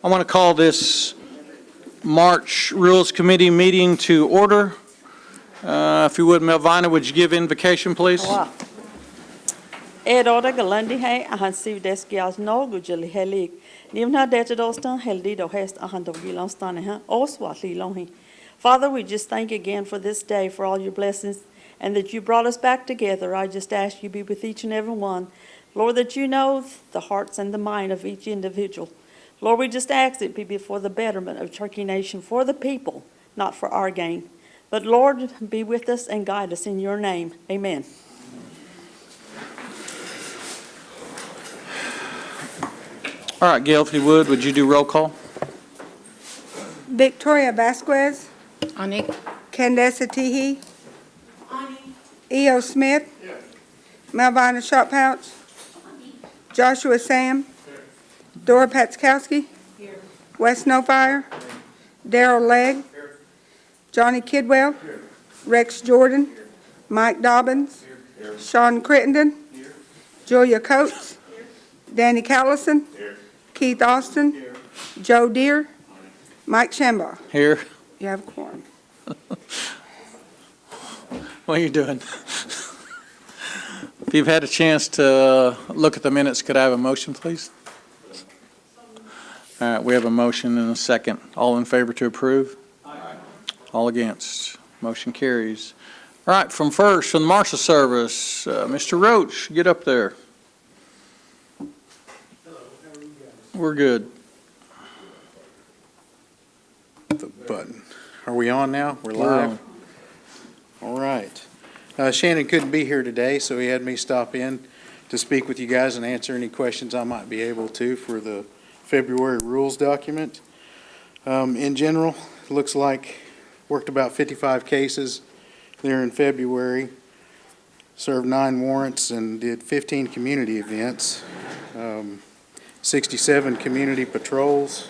I want to call this March Rules Committee meeting to order. If you would, Melvina, would you give invocation, please? Order Galandi hay a han siv deskias no gujali helig. Nimna data dostan heldi do hest a han do gilonstan ha oswatli longi. Father, we just thank you again for this day, for all your blessings, and that you brought us back together. I just ask you be with each and every one. Lord, that you know the hearts and the mind of each individual. Lord, we just ask it be for the betterment of Turkey Nation, for the people, not for our gain. But Lord, be with us and guide us in your name. Amen. All right, Gail, if you would you do roll call? Victoria Vasquez. Ani. Candace Teehee. E.O. Smith. Here. Melvina Sharp-Pouch. Joshua Sam. Dora Patskowski. Here. Wes Snowfire. Darrell Legg. Here. Johnny Kidwell. Here. Rex Jordan. Here. Mike Dobbins. Here. Sean Crittenden. Here. Julia Coates. Here. Danny Callison. Here. Keith Austin. Here. Joe Deere. Mike Shambaugh. Here. You have a quorum. What are you doing? If you've had a chance to look at the minutes, could I have a motion, please? All right, we have a motion and a second. All in favor to approve? Aye. All against? Motion carries. All right, from the Marshal Service, Mr. Roach, get up there. Hello, how are you guys? We're good. The button. Are we on now? We're live? All right. Shannon couldn't be here today, so he had me stop in to speak with you guys and answer any questions I might be able to for the February rules document. In general, it looks like worked about 55 cases there in February, served 9 warrants, and did 15 community events, 67 community patrols.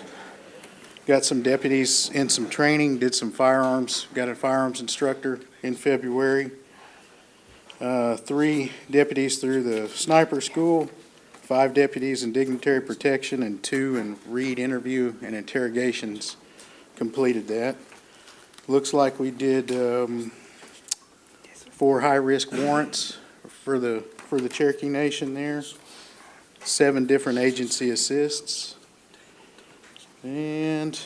Got some deputies in some training, did some firearms, got a firearms instructor in February. 3 deputies through the sniper school, 5 deputies in dignitary protection, and 2 in read interview and interrogations completed that. Looks like we did 4 high-risk warrants for the Cherokee Nation there, 7 different agency assists. And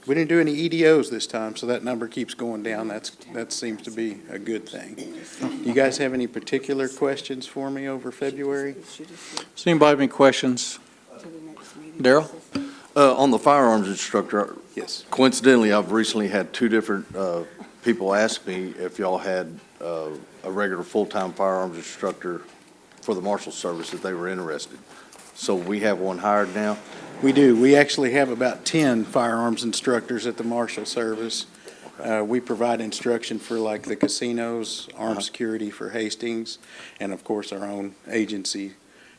we didn't do any EDOs this time, so that number keeps going down. That seems to be a good thing. Do you guys have any particular questions for me over February? Does anybody have any questions? Darrell? On the firearms instructor, Yes. coincidentally, I've recently had 2 different people ask me if y'all had a regular full-time firearms instructor for the Marshal Service, if they were interested. So we have one hired now? We do. We actually have about 10 firearms instructors at the Marshal Service. Okay. We provide instruction for like the casinos, armed security for Hastings, and of course our own agency,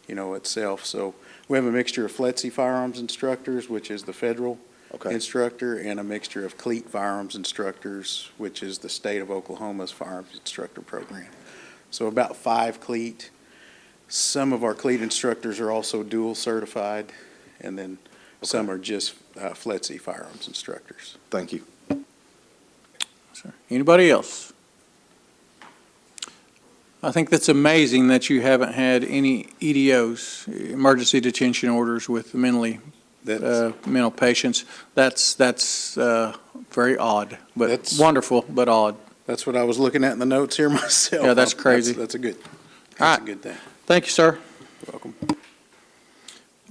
itself. So we have a mixture of FLETC firearms instructors, which is the federal instructor, and a mixture of CLEAT firearms instructors, which is the state of Oklahoma's firearms instructor program. So about 5 CLEAT. Some of our CLEAT instructors are also dual certified, and then some are just FLETC firearms instructors. Thank you. Sir. Anybody else? I think that's amazing that you haven't had any EDOs, emergency detention orders with mental patients. That's very odd, but wonderful, but odd. That's what I was looking at in the notes here myself. Yeah, that's crazy. That's a good thing. Thank you, sir. You're welcome.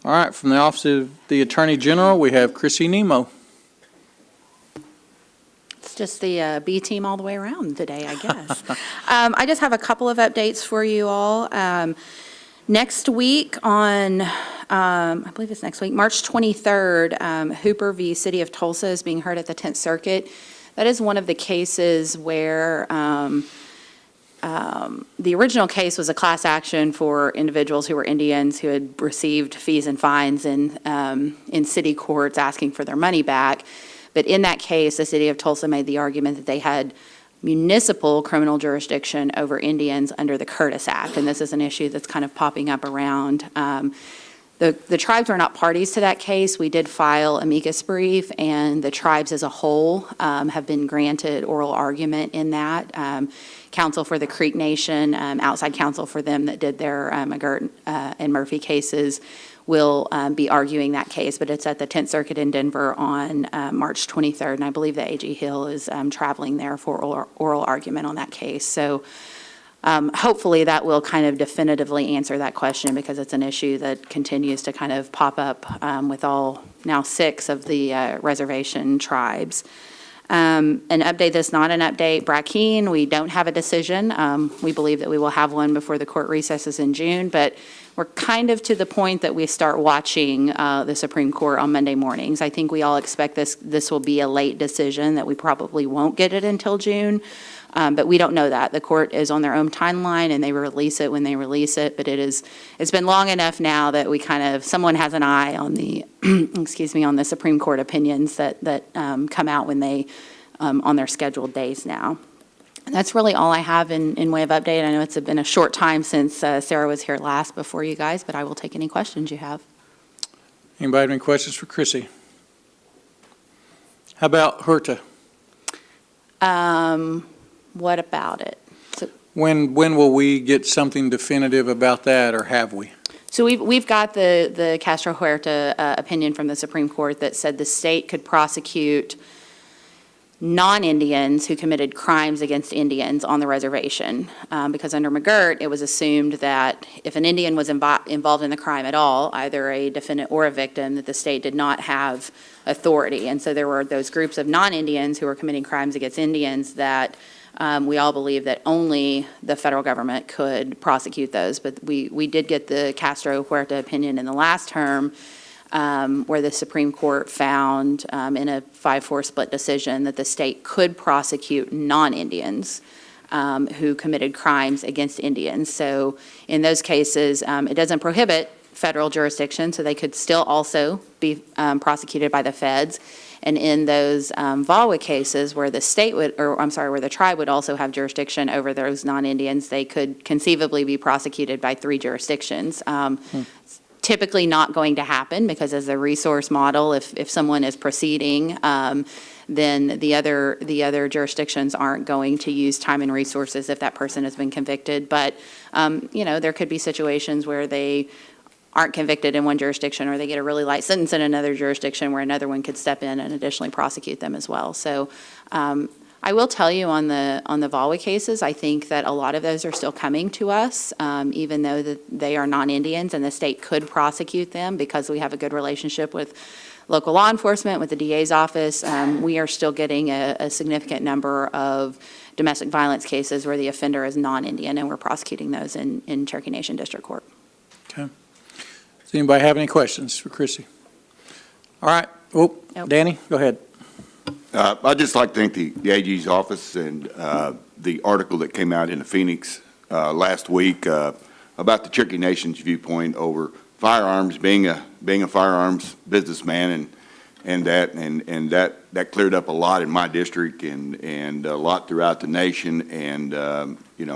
All right, from the Office of the Attorney General, we have Chrissy Nemo. It's just the B team all the way around today, I guess. I just have a couple of updates for you all. Next week on, I believe it's next week, March 23rd, Hooper v. City of Tulsa is being heard at the 10th Circuit. That is one of the cases where the original case was a class action for individuals who were Indians who had received fees and fines in city courts asking for their money back. But in that case, the City of Tulsa made the argument that they had municipal criminal jurisdiction over Indians under the Curtis Act, and this is an issue that's kind of popping up around. The The tribes are not parties to that case. We did file amicus brief, and the tribes as a whole have been granted oral argument in that. Counsel for the Creek Nation, outside counsel for them that did their McGirt and Murphy cases, will be arguing that case, but it's at the 10th Circuit in Denver on March 23rd, and I believe that A.G. Hill is traveling there for oral argument on that case. So hopefully that will kind of definitively answer that question, because it's an issue that continues to kind of pop up with all now 6 of the reservation tribes. An update that's not an update, Brackeen, we don't have a decision. We believe that we will have one before the court recesses in June, but we're kind of to the point that we start watching the Supreme Court on Monday mornings. I think we all expect this will be a late decision, that we probably won't get it until June, but we don't know that. The court is on their own timeline, and they release it when they release it, but it's been long enough now that we someone has an eye on the, excuse me, on the Supreme Court opinions that come out when they, on their scheduled days now. And that's really all I have in way of update. I know it's been a short time since Sarah was here last before you guys, but I will take any questions you have. Anybody have any questions for Chrissy? How about HRTA? What about it? When will we get something definitive about that, or have we? So we've got the Castro Huerta opinion from the Supreme Court that said the state could prosecute non-Indians who committed crimes against Indians on the reservation. Because under McGirt, it was assumed that if an Indian was involved in the crime at all, either a defendant or a victim, that the state did not have authority. And so there were those groups of non-Indians who were committing crimes against Indians that we all believe that only the federal government could prosecute those. But we did get the Castro Huerta opinion in the last term, where the Supreme Court found in a 5-4 split decision that the state could prosecute non-Indians who committed crimes against Indians. So in those cases, it doesn't prohibit federal jurisdiction, so they could still also be prosecuted by the feds. And in those VAWA cases where the state would, or I'm sorry, where the tribe would also have jurisdiction over those non-Indians, they could conceivably be prosecuted by 3 jurisdictions. Typically not going to happen, because as a resource model, if someone is proceeding, then the other jurisdictions aren't going to use time and resources if that person has been convicted. But, there could be situations where they aren't convicted in one jurisdiction, or they get a really light sentence in another jurisdiction where another one could step in and additionally prosecute them as well. So I will tell you on the VAWA cases, I think that a lot of those are still coming to us, even though that they are non-Indians, and the state could prosecute them because we have a good relationship with local law enforcement, with the DA's office. We are still getting a significant number of domestic violence cases where the offender is non-Indian, and we're prosecuting those in Cherokee Nation District Court. Okay. Does anybody have any questions for Chrissy? All right. Oh, Nope. Danny, go ahead. I'd just like to thank the AG's office and the article that came out in the Phoenix last week about the Cherokee Nation's viewpoint over firearms, being a firearms businessman, and that cleared up a lot in my district and a lot throughout the nation. And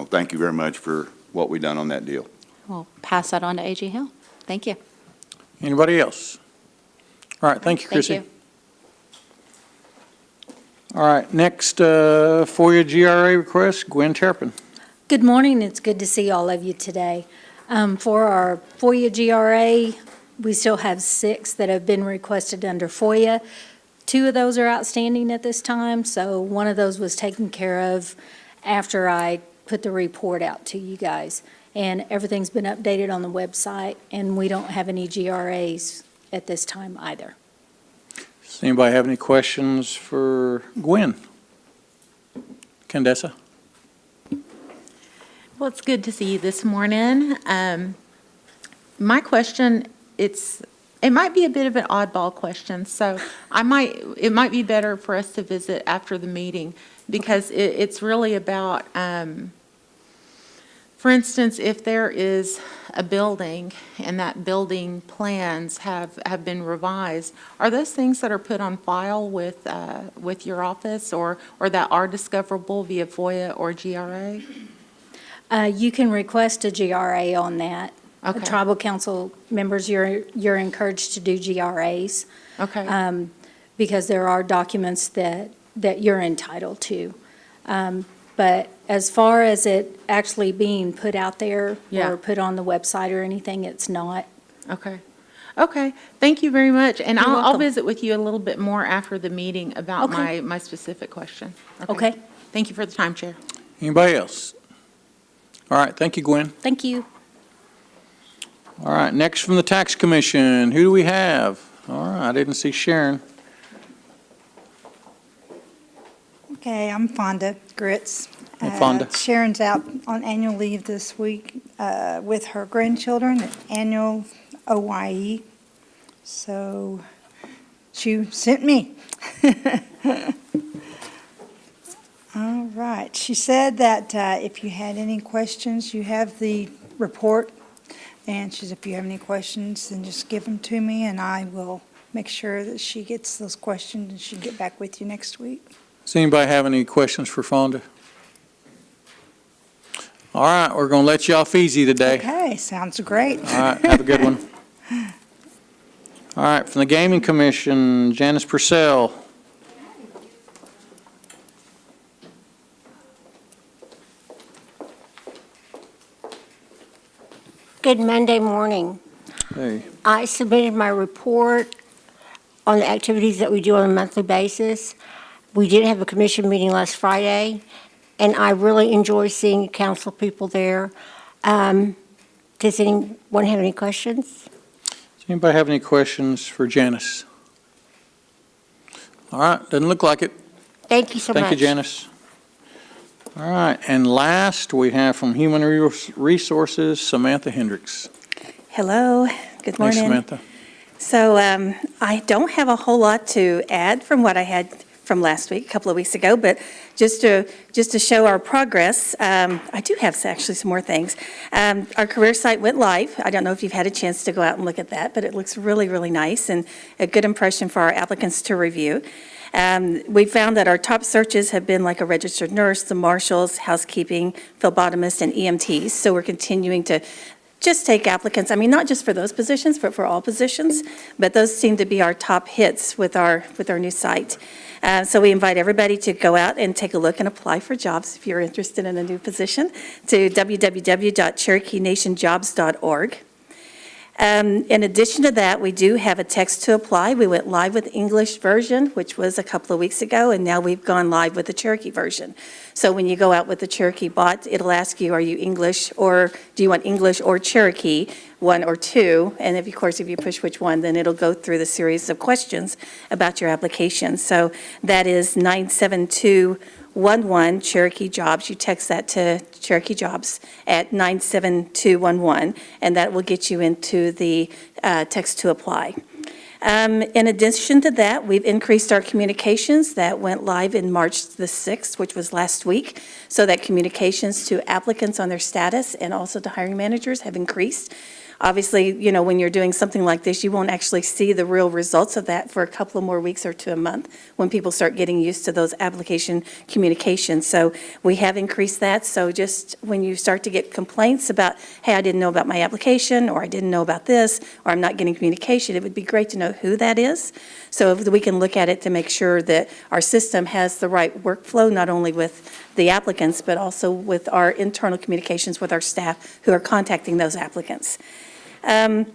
thank you very much for what we've done on that deal. We'll pass that on to A.G. Hill. Thank you. Anybody else? All right, thank you, Chrissy. Thank you. All right, next FOIA GRA request, Gwen Terrapin. Good morning. It's good to see all of you today. For our FOIA GRA, we still have 6 that have been requested under FOIA. 2 of those are outstanding at this time, so one of those was taken care of after I put the report out to you guys. And everything's been updated on the website, and we don't have any GRAs at this time either. Does anybody have any questions for Gwen? Candace? Well, it's good to see you this morning. My question, it might be a bit of an oddball question, so it might be better for us to visit after the meeting, because it's really about, for instance, if there is a building and that building plans have been revised, are those things that are put on file with your office or that are discoverable via FOIA or GRA? You can request a GRA on that, Okay. Tribal council members, you're encouraged to do GRAs. Okay. Because there are documents that you're entitled to. But as far as it actually being put out there Yeah. or put on the website or anything, it's not. Okay. Okay. Thank you very much. And You're I'll welcome. visit with you a little bit more after the meeting about Okay. my specific question. Okay. Thank you for the time, Chair. Anybody else? All right, thank you, Gwen. Thank you. All right, next from the Tax Commission, who do we have? All right, I didn't see Sharon. Okay, I'm Fonda Gritz. Hey, Fonda. Sharon's out on annual leave this week with her grandchildren, at annual OYE. So she sent me. All right. She said that if you had any questions, you have the report. And she said, if you have any questions, then just give them to me, and I will make sure that she gets those questions, and she'll get back with you next week. Does anybody have any questions for Fonda? All right, we're going to let you off easy today. Okay, sounds great. All right, have a good one. All right, from the Gaming Commission, Janice Purcell. Good Monday morning. Hey, I submitted my report on the activities that we do on a monthly basis. We did have a commission meeting last Friday, and I really enjoy seeing council people there. Does anyone have any questions? does anybody have any questions for Janice? All right, doesn't look like it. Thank you so much. Thank you, Janice. All right, and last, we have from Human Resources, Samantha Hendricks. Hello, good Hey, morning. Samantha. So I don't have a whole lot to add from what I had from last week, a couple of weeks ago, but just to show our progress, I do have actually some more things. Our career site went live. I don't know if you've had a chance to go out and look at that, but it looks really, really nice and a good impression for our applicants to review. We found that our top searches have been like a registered nurse, the marshals, housekeeping, phlebotomist, and EMTs. So we're continuing to just take applicants, I mean, not just for those positions, but for all positions. But those seem to be our top hits with our new site. So we invite everybody to go out and take a look and apply for jobs if you're interested in a new position to www.CherokeeNationJobs.org. In addition to that, we do have a text to apply. We went live with the English version, which was a couple of weeks ago, and now we've gone live with the Cherokee version. So when you go out with the Cherokee bot, it'll ask you, are you English, or do you want English or Cherokee, one or two? And of course, if you push which one, then it'll go through the series of questions about your application. So that is 97211 Cherokee Jobs. You text that to Cherokee Jobs at 97211, and that will get you into the text to apply. In addition to that, we've increased our communications. That went live in March the 6th, which was last week, so that communications to applicants on their status and also to hiring managers have increased. Obviously, you know, when you're doing something like this, you won't actually see the real results of that for a couple of more weeks or to a month when people start getting used to those application communications. So we have increased that. So just when you start to get complaints about, hey, I didn't know about my application, or I didn't know about this, or I'm not getting communication, it would be great to know who that is. So if we can look at it to make sure that our system has the right workflow, not only with the applicants, but also with our internal communications with our staff who are contacting those applicants. In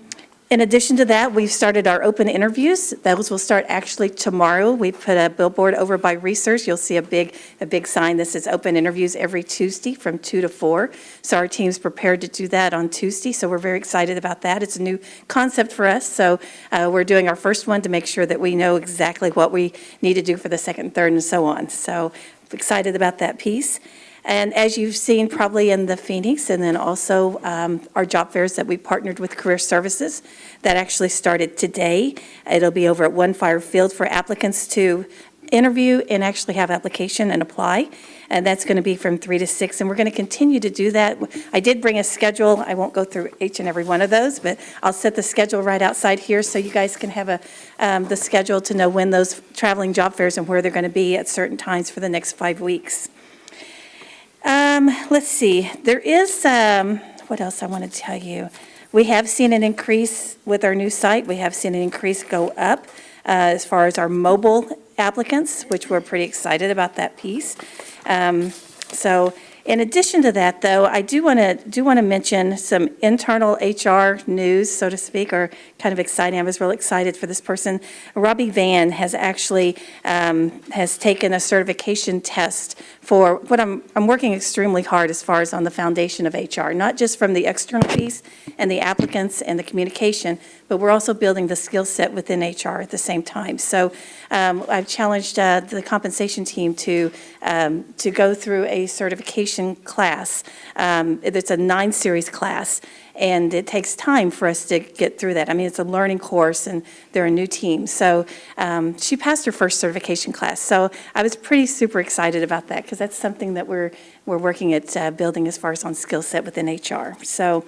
addition to that, we've started our open interviews. Those will start actually tomorrow. We put a billboard over by Research. You'll see a big sign that says open interviews every Tuesday from 2 to 4. So our team's prepared to do that on Tuesday, so we're very excited about that. It's a new concept for us, so we're doing our first one to make sure that we know exactly what we need to do for the second, third, and so on. So excited about that piece. And as you've seen probably in the Phoenix, and then also our job fairs that we partnered with Career Services, that actually started today. It'll be over at One Fire Field for applicants to interview and actually have application and apply. And that's going to be from 3 to 6, and we're going to continue to do that. I did bring a schedule. I won't go through each and every one of those, but I'll set the schedule right outside here so you guys can have the schedule to know when those traveling job fairs and where they're going to be at certain times for the next 5 weeks. Let's see, there is, what else I want to tell you? We have seen an increase with our new site. We have seen an increase go up as far as our mobile applicants, which we're pretty excited about that piece. So in addition to that, though, I do want to mention some internal HR news, so to speak, or kind of exciting. I was real excited for this person. Robbie Van has actually has taken a certification test for what I'm working extremely hard as far as on the foundation of HR, not just from the external piece and the applicants and the communication, but we're also building the skill set within HR at the same time. So I've challenged the compensation team to go through a certification class. It's a 9-series class, and it takes time for us to get through that. I mean, it's a learning course, and they're a new team. So she passed her first certification class. So I was pretty super excited about that because that's something that we're working at building as far as on skill set within HR. So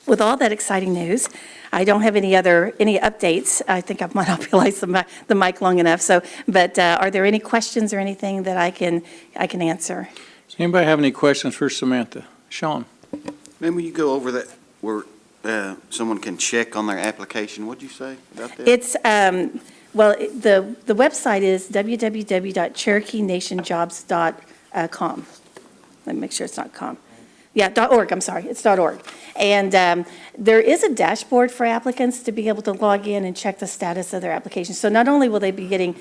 with all that exciting news, I don't have any updates. I think I've monopolized the mic long enough. So, but are there any questions or anything that I can answer? Does anybody have any questions for Samantha? Sean? Maybe you go over that where someone can check on their application. What'd you say about that? It's, well, the website is www.CherokeeNationJobs.com. Let me make sure it's not .com. Yeah, .org, I'm sorry, it's .org. And there is a dashboard for applicants to be able to log in and check the status of their application. So not only will they be getting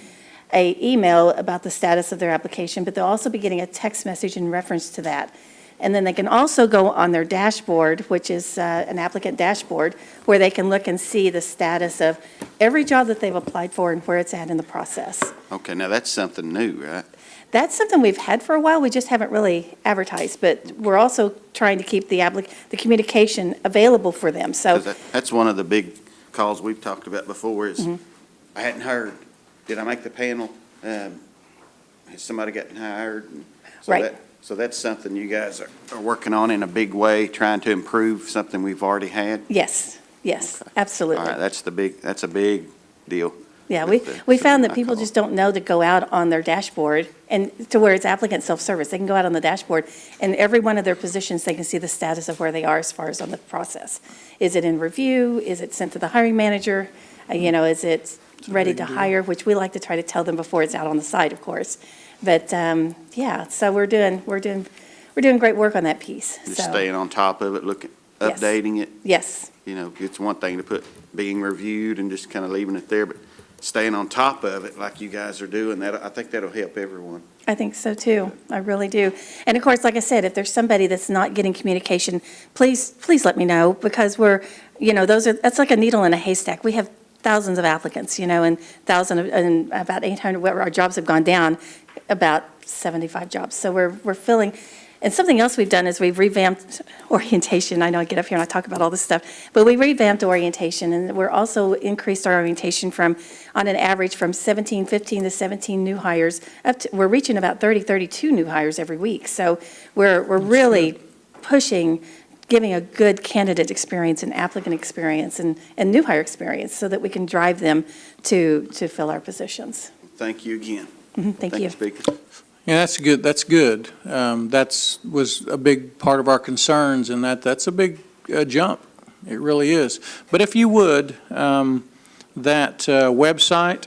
an email about the status of their application, but they'll also be getting a text message in reference to that. And then they can also go on their dashboard, which is an applicant dashboard, where they can look and see the status of every job that they've applied for and where it's at in the process. Okay, now that's something new, right? That's something we've had for a while, we just haven't really advertised, but we're also trying to keep the communication available for them, so. 'Cause that's one of the big calls we've talked about before is, I hadn't heard, did I make the panel? Has somebody gotten hired? And so Right. So that's something you guys are working on in a big way, trying to improve something we've already had? Yes, absolutely. All right, that's a big deal. Yeah, with we the- found that I people call. just don't know to go out on their dashboard and to where it's applicant self-service. They can go out on the dashboard and every one of their positions, they can see the status of where they are as far as on the process. Is it in review? Is it sent to the hiring manager? Is it ready to hire? Which we like to try to tell them before it's out on the site, of course. But, yeah, so we're doing great work on that piece. Just So, staying on top of it, Yes. updating it. yes, It's one thing to put being reviewed and just kind of leaving it there, but staying on top of it like you guys are doing, I think that'll help everyone. I think so too. I really do. And of course, like I said, if there's somebody that's not getting communication, please let me know because that's like a needle in a haystack. We have thousands of applicants, and about 800, where our jobs have gone down, about 75 jobs. So we're filling. And something else we've done is we've revamped orientation. I know I get up here and I talk about all this stuff, but we revamped orientation, and we're also increased our orientation on an average, from 15 to 17 new hires, we're reaching about 32 new hires every week. So we're really pushing, giving a good candidate experience and applicant experience and new hire experience so that we can drive them to fill our positions. Thank you again. Thank you. Speaker. Yeah, that's good. That's good. Was a big part of our concerns, and that's a big jump. It really is. But if you would, that website,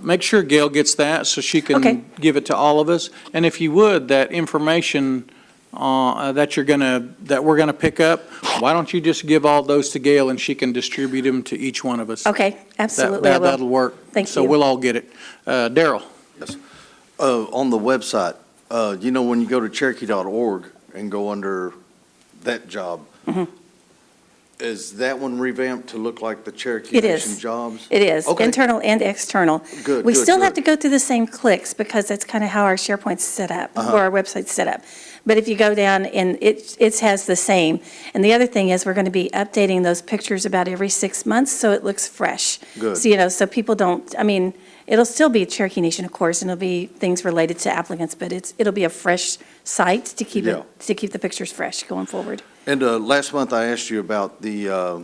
make sure Gail gets that so she can Okay. give it to all of us. And if you would, that information that we're gonna pick up, why don't you just give all those to Gail and she can distribute them to each one of us? Okay, absolutely, I will. That'll work. Thank So you. we'll all get it. Darrell? Yes. On the website, when you go to Cherokee.org and go under that job, is that one revamped to look like the Cherokee It is. Nation jobs? It is, Okay. internal and external. Good, We good, still have to good. go through the same clicks because that's kind of how our SharePoint's set up, or our website's set up. But if you go down and it has the same. And the other thing is we're going to be updating those pictures about every 6 months so it looks fresh. Good. So, so people don't, it'll still be Cherokee Nation, of course, and it'll be things related to applicants, but it'll be a fresh site to keep Yeah. to keep the pictures fresh going forward. And last month, I asked you about the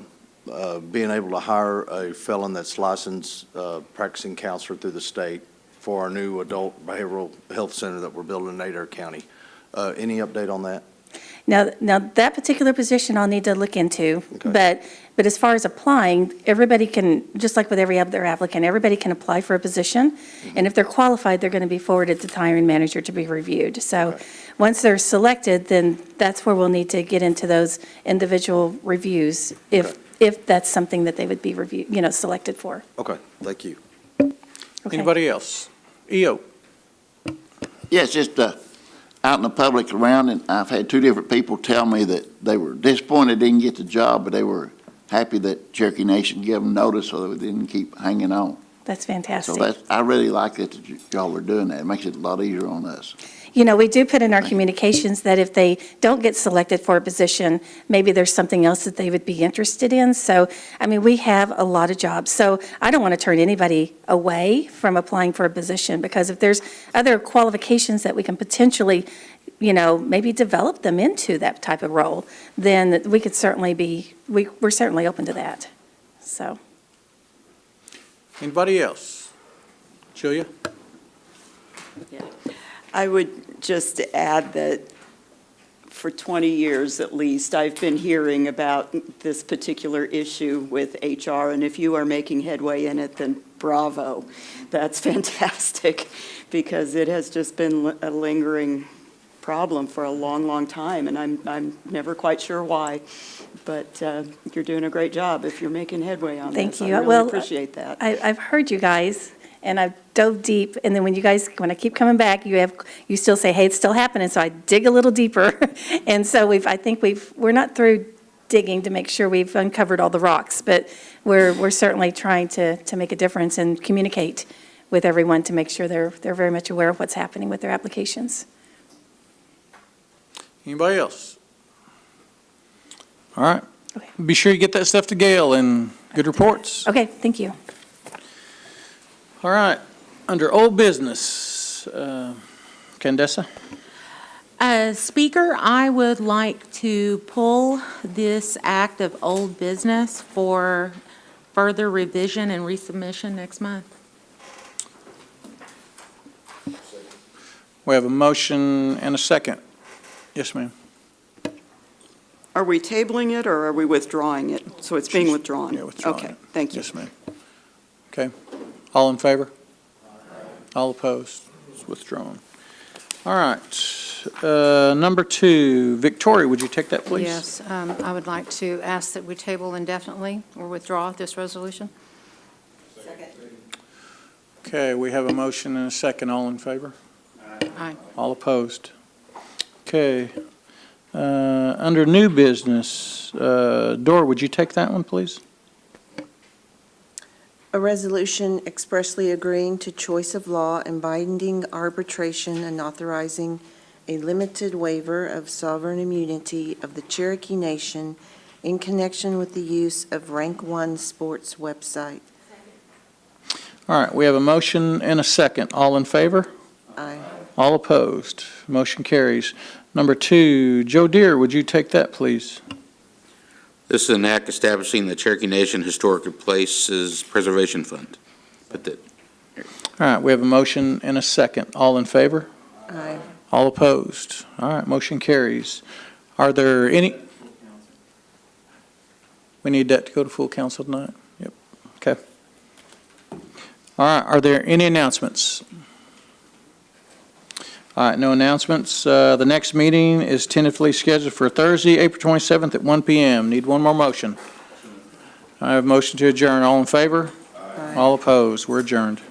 being able to hire a felon that's licensed practicing counselor through the state for our new adult behavioral health center that we're building in Adair County. Any update on that? Now, that particular position I'll need to look into, but as far as applying, everybody can, just like with every other applicant, everybody can apply for a position, and if they're qualified, they're going to be forwarded to the hiring manager to be reviewed. So once they're selected, then that's where we'll need to get into those individual reviews, if that's something that they would be selected for. Okay, thank you. Okay. Anybody else? EO? Yes, just out in the public around, and I've had two different people tell me that they were disappointed they didn't get the job, but they were happy that Cherokee Nation gave them notice so that they didn't keep hanging on. That's So fantastic. I really like that y'all are doing that. It makes it a lot easier on us. We do put in our communications that if they don't get selected for a position, maybe there's something else that they would be interested in. So, we have a lot of jobs. So I don't want to turn anybody away from applying for a position, because if there's other qualifications that we can potentially, maybe develop them into that type of role, then we could certainly we're certainly open to that. So. Anybody else? Julia? I would just add that for 20 years at least, I've been hearing about this particular issue with HR, and if you are making headway in it, then bravo. That's fantastic, because it has just been a lingering problem for a long, long time, and I'm never quite sure why. But you're doing a great job if you're making headway on Thank this. you. I really Well, appreciate that. I've heard you guys, and I've dove deep, and then when I keep coming back, you still say, hey, it's still happening, so I dig a little deeper. And so we're not through digging to make sure we've uncovered all the rocks, but we're certainly trying to make a difference and communicate with everyone to make sure they're very much aware of what's happening with their applications. Anybody else? All right. Okay. Be sure you get that stuff to Gail and good reports. Okay, thank you. All right. Under old business, Candace? Speaker, I would like to pull this act of old business for further revision and resubmission next month. We have a motion and a second. Yes, ma'am. Are we tabling it, or are we withdrawing it? So it's being withdrawn? Yeah, withdrawing Okay, it. thank you. Yes, ma'am. Okay. All in favor? All opposed? It's withdrawn. All right. Number 2, Victoria, would you take that, please? Yes, I would like to ask that we table indefinitely or withdraw this resolution. Okay, we have a motion and a second. All in favor? Aye. All opposed? Okay. Under new business, Dora, would you take that one, please? A resolution expressly agreeing to choice of law and binding arbitration and authorizing a limited waiver of sovereign immunity of the Cherokee Nation in connection with the use of Rank 1 Sports website. All right, we have a motion and a second. All in favor? Aye. All opposed? Motion carries. Number 2, Joe Deere, would you take that, please? This is an act establishing the Cherokee Nation Historic Places Preservation Fund. All All right, we have a motion and a second. All in favor? Aye. All opposed? All right, motion carries. Are there any? We need that to go to full council tonight? Yep, okay. All right, are there any announcements? All right, no announcements. The next meeting is tentatively scheduled for Thursday, April 27th at 1 p.m. Need one more motion. I have a motion to adjourn. All in favor? Aye. All opposed? We're adjourned.